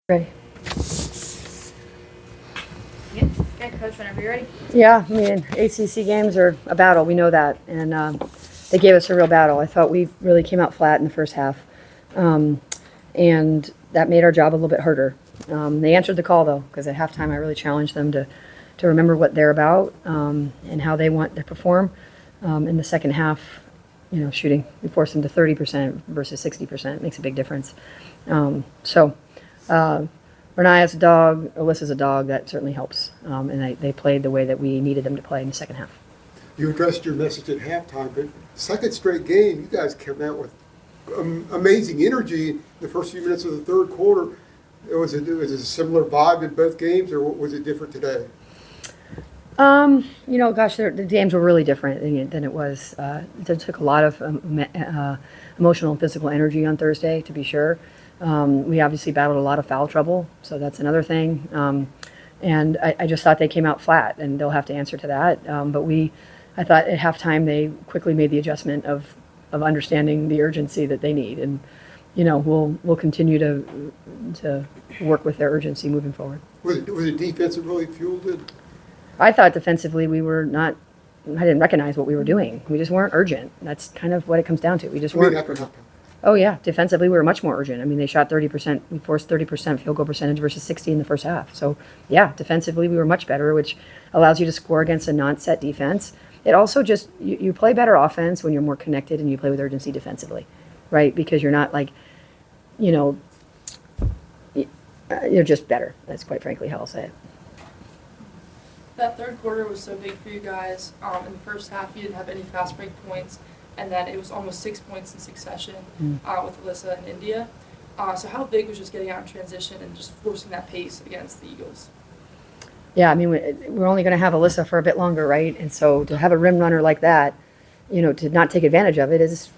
Ready. Yeah, Coach, whenever you're ready. Yeah, I mean, ACC games are a battle. We know that. And they gave us a real battle. I thought we really came out flat in the first half. And that made our job a little bit harder. They answered the call, though, because at halftime I really challenged them to remember what they're about and how they want to perform. In the second half, shooting, we forced them to 30% versus 60%. It makes a big difference. Reniya's a dog, Alyssa's a dog, that certainly helps. And they played the way that we needed them to play in the second half. You addressed your message at halftime, but second straight game, you guys came out with amazing energy in the first few minutes of the third quarter. Was it a similar vibe in both games, or was it different today? The games were really different than it was. It took a lot of emotional and physical energy on Thursday, to be sure. We obviously battled a lot of foul trouble, so that's another thing. And I just thought they came out flat, and they'll have to answer to that. I thought at halftime they quickly made the adjustment of understanding the urgency that they need, and we'll continue to work with their urgency moving forward. Was it defense that really fueled it? I thought defensively we were not. I didn't recognize what we were doing. We just weren't urgent. That's kind of what it comes down to. We just weren't. After halftime. Oh yeah, defensively we were much more urgent. I mean, they shot 30%. We forced 30% field goal percentage versus 60 in the first half. So yeah, defensively we were much better, which allows you to score against a non-set defense. It also just you play better offense when you're more connected and you play with urgency defensively, right? Because you're not like, you're just better. That's quite frankly how I'll say it. That third quarter was so big for you guys. In the first half, you didn't have any fast break points, and then it was almost 6 points in succession with Alyssa and India. So how big was just getting out in transition and just forcing that pace against the Eagles? Yeah, I mean, we're only going to have Alyssa for a bit longer, right? And so to have a rim runner like that, to not take advantage of it is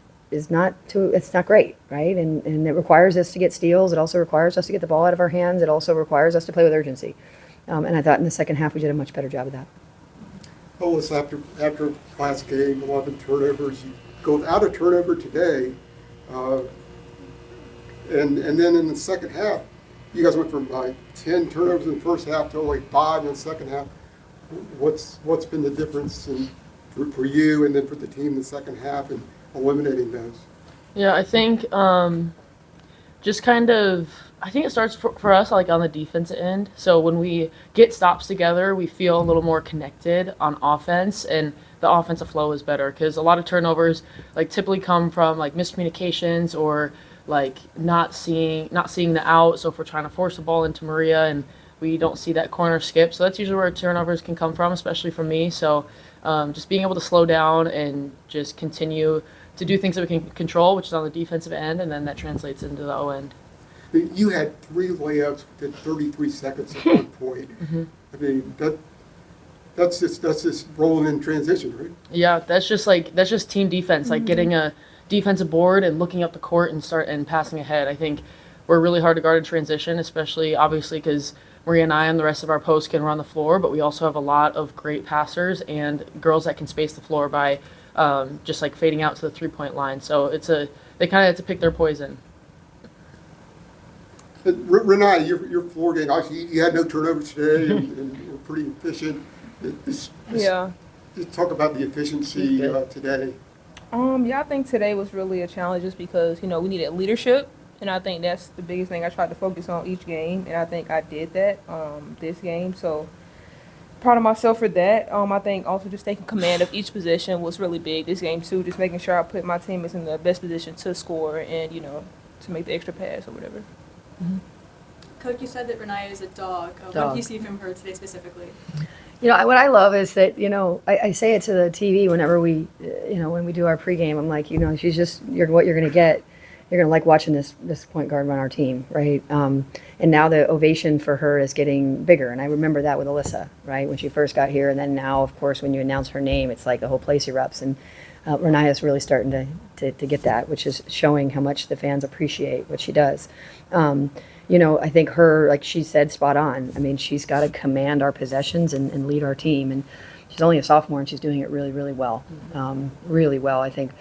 not it's not great, right? And it requires us to get steals. It also requires us to get the ball out of our hands. It also requires us to play with urgency. And I thought in the second half we did a much better job of that. Alyssa, after last game, 11 turnovers, you go without a turnover today, and then in the second half, you guys went from 10 turnovers in the first half to only 5 in the second half. What's been the difference for you and then for the team in the second half in eliminating those? Yeah, I think I think it starts for us like on the defensive end. So when we get stops together, we feel a little more connected on offense, and the offensive flow is better because a lot of turnovers like typically come from like miscommunications or like not seeing the out. So if we're trying to force the ball into Maria and we don't see that corner skip, so that's usually where turnovers can come from, especially from me. So just being able to slow down and just continue to do things that we can control, which is on the defensive end, and then that translates into the O end. You had 3 layups within 33 seconds at one point. Mm-hmm. I mean, that's just rolling in transition, right? Yeah, that's just team defense, like getting a defensive board and looking up the court and passing ahead. I think we're really hard to guard in transition, especially obviously because Maria and I and the rest of our posts can run the floor, but we also have a lot of great passers and girls that can space the floor by just like fading out to the 3-point line. So they kind of have to pick their poison. Reniya, your floor game, obviously you had no turnovers today and were pretty efficient. Just talk about the efficiency today. I think today was really a challenge just because, we needed leadership, and I think that's the biggest thing I tried to focus on each game, and I think I did that this game. So proud of myself for that. I think also just taking command of each position was really big this game too, just making sure I put my teammates in the best position to score and, to make the extra pass or whatever. Mm-hmm. Coach, you said that Reniya is a dog. What do you see from her today specifically? What I love is that, I say it to the TV whenever we, when we do our pregame, I'm like, what you're going to get. You're going to like watching this point guard run our team, right? And now the ovation for her is getting bigger. And I remember that with Alyssa, right? When she first got here. And then now, of course, when you announce her name, it's like the whole place erupts. And Reniya is really starting to get that, which is showing how much the fans appreciate what she does. I think her, like she said, spot on. I mean, she's got to command our possessions and lead our team. And she's only a sophomore, and she's doing it really, really well. Really well, I think.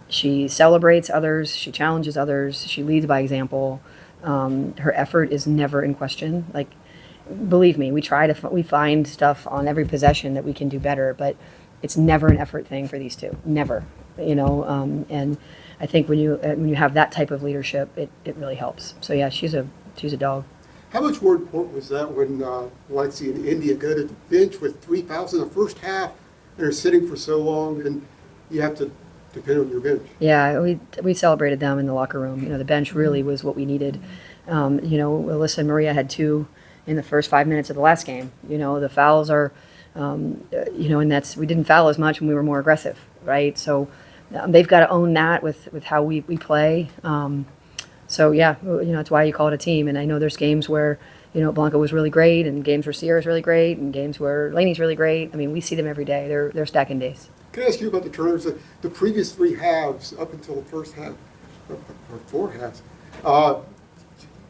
She celebrates others. She challenges others. She leads by example. Her effort is never in question. Like, believe me, we find stuff on every possession that we can do better, but it's never an effort thing for these two. Never, and I think when you have that type of leadership, it really helps. So yeah, she's a dog. How much more important was that when Lexi and India go to the bench with 3 fouls in the first half and are sitting for so long, and you have to depend on your bench? Yeah, we celebrated them in the locker room. The bench really was what we needed. Alyssa and Maria had 2 in the first 5 minutes of the last game. The fouls are, and we didn't foul as much when we were more aggressive, right? So they've got to own that with how we play. So yeah, that's why you call it a team. And I know there's games where, Blanca was really great, and games where Sierra's really great, and games where Lainey's really great. I mean, we see them every day. They're stacking days. Can I ask you about the turnovers? The previous 3 halves, up until the first half, or 4 halves,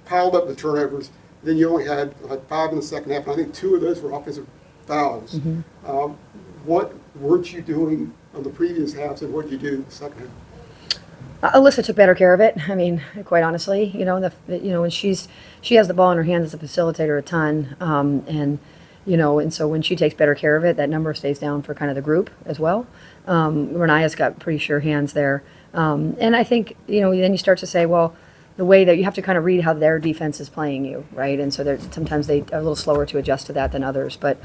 piled up the turnovers. Then you only had like 5 in the second half, and I think 2 of those were offensive fouls. Mm-hmm. What weren't you doing on the previous halves, and what did you do in the second half? Alyssa took better care of it. I mean, quite honestly, when she has the ball in her hands as a facilitator a ton, and so when she takes better care of it, that number stays down for kind of the group as well. Reniya's got pretty sure hands there, and I think then you start to say, well, the way that you have to kind of read how their defense is playing you, right? And so sometimes they are a little slower to adjust to that than others, but.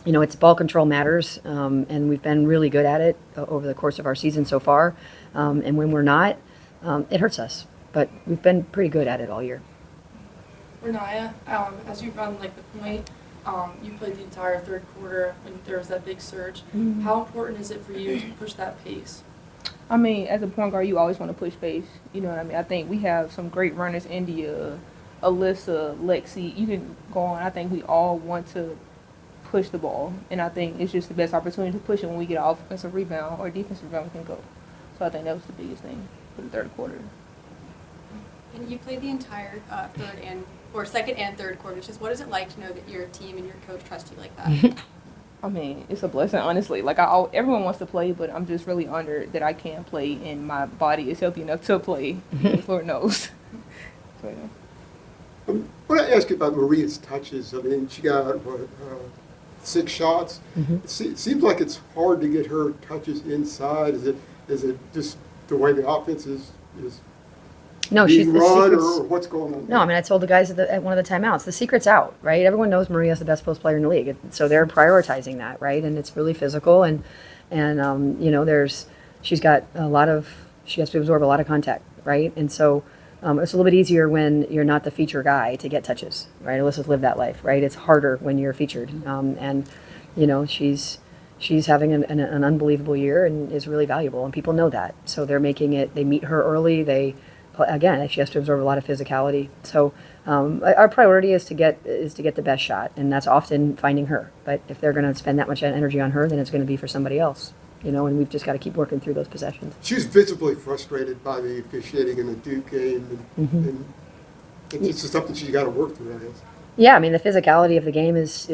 It's ball control matters, and we've been really good at it over the course of our season so far. And when we're not, it hurts us. But we've been pretty good at it all year. Reniya, as you run like the point, you played the entire third quarter when there was that big surge. Mm-hmm. How important is it for you to push that pace? I mean, as a point guard, you always want to push pace. You know what I mean? I think we have some great runners, India, Alyssa, Lexi. You can go on. I think we all want to push the ball, and I think it's just the best opportunity to push it when we get an offensive rebound or defensive rebound we can go. So I think that was the biggest thing for the third quarter. And you played the entire second and third quarters. Just what is it like to know that your team and your coach trust you like that? I mean, it's a blessing, honestly. Like everyone wants to play, but I'm just really honored that I can play, and my body is healthy enough to play. Lord knows. So, yeah. I want to ask you about Maria's touches. I mean, she got 6 shots. Mm-hmm. It seems like it's hard to get her touches inside. Is it just the way the offense is No, she's being the run, secret's, or what's going on? No, I mean, I told the guys at one of the timeouts, the secret's out, right? Everyone knows Maria's the best post player in the league, so they're prioritizing that, right? And it's really physical, and she has to absorb a lot of contact, right? And so it's a little bit easier when you're not the feature guy to get touches, right? Alyssa's lived that life, right? It's harder when you're featured, and she's having an unbelievable year and is really valuable, and people know that, so they're making it. They meet her early. Again, she has to absorb a lot of physicality. So our priority is to get the best shot, and that's often finding her. But if they're going to spend that much energy on her, then it's going to be for somebody else, and we've just got to keep working through those possessions. She was visibly frustrated by the officiating in the Duke game, and it's just something she's got to work through, I guess. Yeah, I mean, the physicality of the game is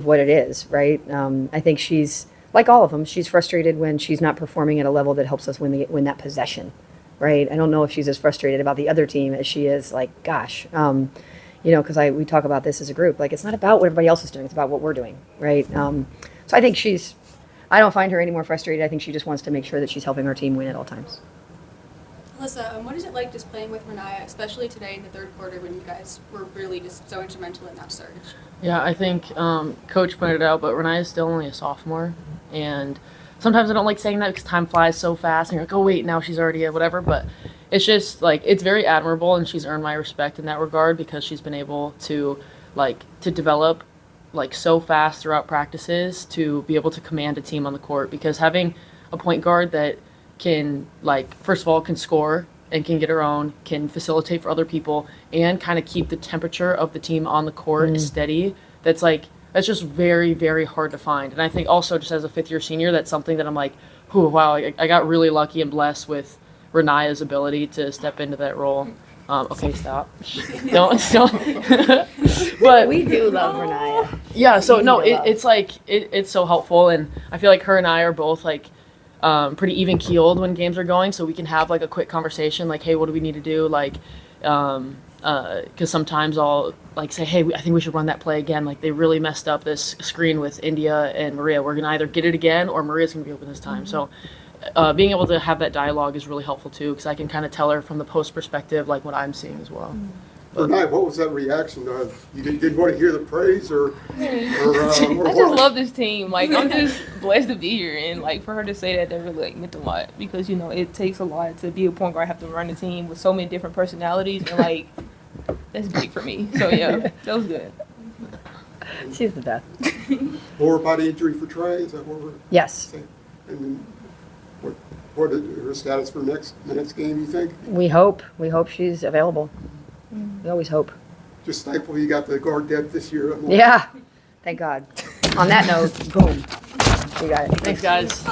what it is, right? I think she's, like all of them, she's frustrated when she's not performing at a level that helps us win that possession. Right. I don't know if she's as frustrated about the other team as she is like, gosh, because we talk about this as a group. Like, it's not about what everybody else is doing. It's about what we're doing. Right. So I think I don't find her any more frustrated. I think she just wants to make sure that she's helping our team win at all times. Alyssa, what is it like just playing with Reniya, especially today in the third quarter when you guys were really just so instrumental in that surge? Yeah, I think Coach pointed it out, but Reniya is still only a sophomore, and sometimes I don't like saying that because time flies so fast, and you're like, oh wait, now she's already at whatever. But it's just like, it's very admirable, and she's earned my respect in that regard because she's been able to develop so fast throughout practices to be able to command a team on the court. Because having a point guard that can first of all can score and can get her own, can facilitate for other people, and kind of keep the temperature of the team on the court steady, that's just very, very hard to find. And I think also just as a fifth-year senior, that's something that I'm like, oh, wow, I got really lucky and blessed with Reniya's ability to step into that role. Okay, stop. don't. But We do love Reniya. yeah, so no, it's so helpful, and I feel like her and I are both pretty even keeled when games are going, so we can have a quick conversation, hey, what do we need to do? Because sometimes I'll like say, hey, I think we should run that play again. Like they really messed up this screen with India and Maria. We're gonna either get it again or Maria's gonna be open this time. So being able to have that dialogue is really helpful too, because I can kind of tell her from the post perspective like what I'm seeing as well. Tonight, what was that reaction? You didn't want to hear the praise, or I just love this team. Like, I'm just blessed to be here, and like for her to say that really like meant a lot, because you know it takes a lot to be a point guard, have to run a team with so many different personalities, and like that's big for me. So yeah, that was good. She's the best. lower body injury for Trey. Is that what we're Yes. saying? And then what is her status for the next game? You think? We hope she's available. We always hope. Just thankful you got the guard depth this year. Yeah. Thank God. On that note, boom. We got it. Thanks, guys.